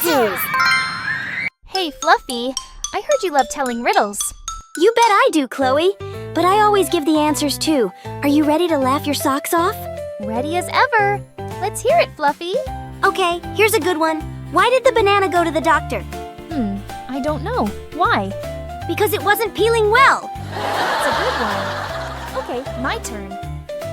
Riddles! Hey, Fluffy, I heard you love telling riddles. You bet I do, Chloe. But I always give the answers too. Are you ready to laugh your socks off? Ready as ever. Let's hear it, Fluffy. Okay, here's a good one. Why did the banana go to the doctor? I don't know. Why? Because it wasn't peeling well. That's a good one. Okay, my turn.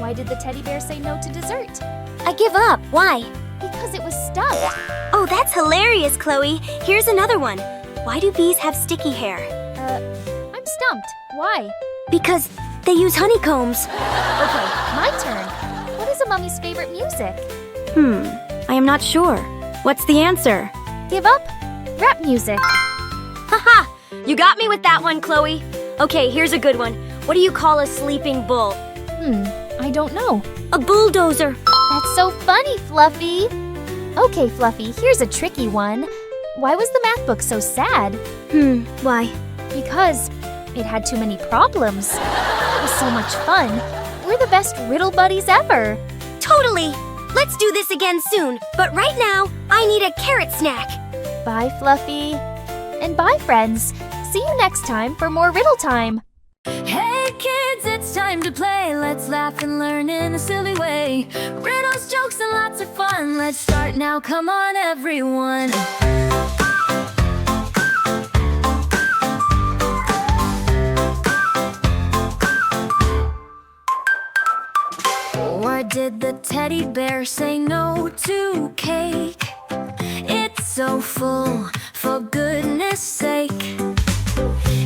Why did the teddy bear say no to dessert? I give up. Why? Because it was stuffed. Oh, that's hilarious, Chloe. Here's another one. Why do bees have sticky hair? I'm stumped. Why? Because they use honeycombs. Okay, my turn. What is a mummy's favorite music? I am not sure. What's the answer? Give up? Rap music. Haha! You got me with that one, Chloe. Okay, here's a good one. What do you call a sleeping bull? I don't know. A bulldozer. That's so funny, Fluffy. Okay, Fluffy, here's a tricky one. Why was the math book so sad? Why? Because it had too many problems. It was so much fun. We're the best riddle buddies ever. Totally! Let's do this again soon, but right now, I need a carrot snack. Bye, Fluffy. And bye, friends. See you next time for more riddle time. Hey kids, it's time to play. Let's laugh and learn in a silly way. Riddles, jokes, and lots of fun. Let's start now, come on everyone. Why did the teddy bear say no to cake? It's so full, for goodness sake.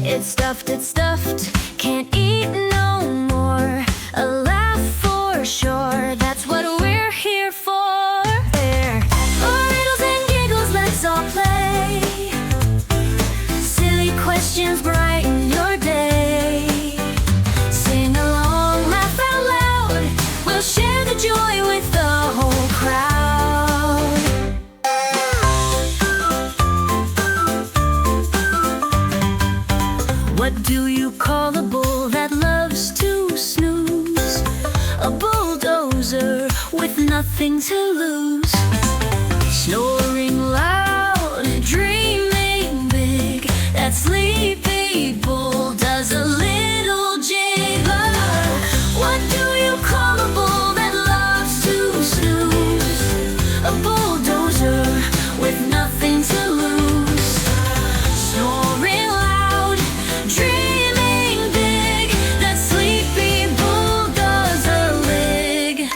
It's stuffed, can't eat no more. A laugh for sure, that's what we're here for. There, for riddles and giggles, let's all play. Silly questions brighten your day. Sing along, laugh out loud. We'll share the joy with the whole crowd. What do you call a bull that loves to snooze? A bulldozer with nothing to lose. Snoring loud, dreaming big. That sleepy bull does a little jiggle. What do you call a bull that loves to snooze? A bulldozer with nothing to lose. Snoring loud, dreaming big. That sleepy bull does a rig.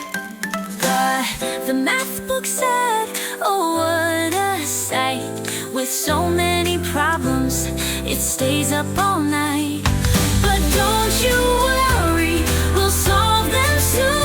The math book said, oh what a sight. With so many problems, it stays up all night. But don't you worry, we'll solve them soon.